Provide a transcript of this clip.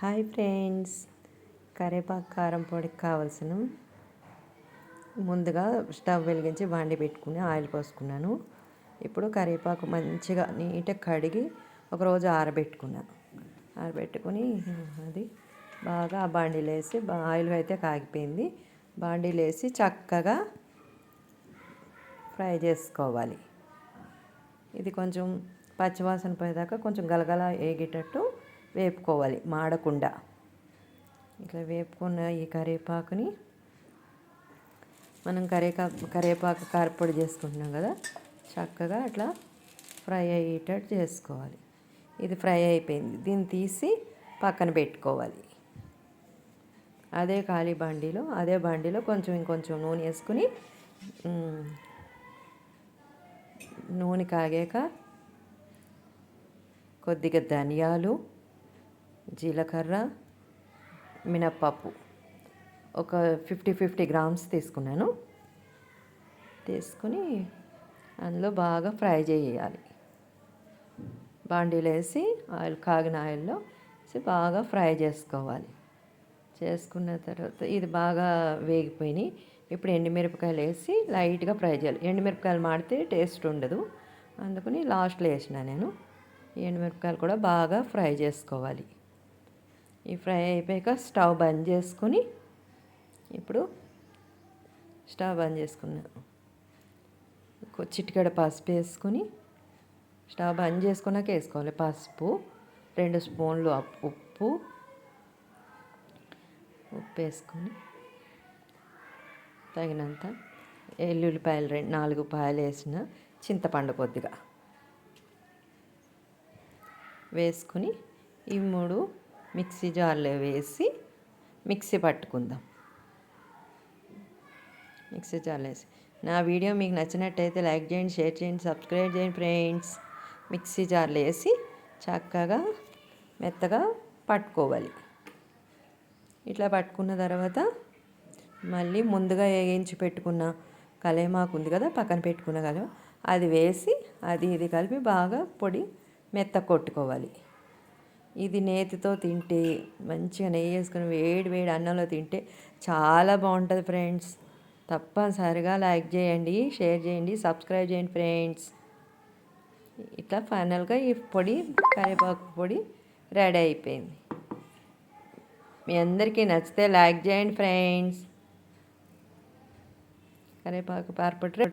Hi friends, కరివేపాకు కారం పొడికి కావాల్సిన ముందుగా స్టవ్ వెలిగించి బాండి పెట్టుకుని ఆయిల్ పోసుకున్నాను. ఇప్పుడు కరివేపాకు మంచిగా నీట్గా కడిగి ఒకరోజు ఆరబెట్టుకుని అది బాగా ఆ బాండీలో వేసి ఆయిల్ అయితే కాగిపోయింది. బాండీలో వేసి చక్కగా ఫ్రై చేసుకోవాలి. ఇది కొంచెం పచ్చివాసన పోయేదాకా కొంచెం గలగల వేగేటట్టు వేపుకోవాలి, మాడకుండా. ఇట్లా వేపుకున్న ఈ కరివేపాకుని మనం కరివేపాకు కారపొడి చేసుకుంటున్నాం కదా, చక్కగా అట్లా ఫ్రై అయ్యేటట్టు చేసుకోవాలి. ఇది ఫ్రై అయిపోయింది, దీన్ని తీసి పక్కన పెట్టుకోవాలి. అదే బాండీలో ఇంకొంచెం నూనె వేసుకుని, నూనె కాగాక కొద్దిగా ధనియాలు, జీలకర్ర, మినప్పప్పు ఒక 50 గ్రామ్స్ తీసుకున్నాను. తీసుకుని అందులో బాగా ఫ్రై చేయాలి. బాండీలో వేసి కాగిన ఆయిల్లో వేసి బాగా ఫ్రై చేసుకోవాలి. చేసుకున్న తర్వాత ఇది బాగా వేగిపోయినాయి. ఇప్పుడు ఎండుమిరపకాయలు వేసి లైట్గా ఫ్రై చేయాలి. ఎండుమిరపకాయలు మాడితే టేస్ట్ ఉండదు, అందుకని లాస్ట్లో వేసిన నేను. ఎండుమిరపకాయలు కూడా బాగా ఫ్రై చేసుకోవాలి. ఈ ఫ్రై అయిపోయాక స్టవ్ బంద్ చేసుకుని, ఇప్పుడు స్టవ్ బంద్ చేసుకున్నాను. చిటికెడ పసుపు వేసుకుని, స్టవ్ బంద్ చేసుకున్నాక వేసుకోవాలి. పసుపు 2 స్పూన్లు ఉప్పు వేసుకొని తగినంత ఎల్లుల్లిపాయలు 4 పాయలు వేసిన చింతపండు కొద్దిగా వేసుకుని ఈ 3 మిక్సీ జార్లో వేసి మిక్సీ పట్టుకుందాం. మిక్సీ జార్లో వేసి నా వీడియో మీకు నచ్చినట్టయితే లైక్ చేయండి, షేర్ చేయండి, సబ్స్క్రైబ్ చేయండి ఫ్రెండ్స్. మిక్సీ జార్లో వేసి చక్కగా మెత్తగా పట్టుకోవాలి. ఇట్లా పట్టుకున్న తర్వాత మళ్ళీ ముందుగా వేయించి పెట్టుకున్న కలేమాకు ఉంది కదా, పక్కన పెట్టుకున్న అది వేసి ఇది కలిపి బాగా పొడి మెత్త కొట్టుకోవాలి. ఇది నేతితో తింటే, మంచిగా నెయ్యి వేసుకొని వేడి వేడి అన్నంలో తింటే చాలా బాగుంటుంది ఫ్రెండ్స్. తప్పనిసరిగా లైక్ చేయండి, షేర్ చేయండి, సబ్స్క్రైబ్ చేయండి ఫ్రెండ్స్. ఇట్లా ఫైనల్గా ఈ కరివేపాకు పొడి రెడీ అయిపోయింది. మీ అందరికీ నచ్చితే లైక్ చేయండి ఫ్రెండ్స్. కరివేపాకు కారపొడి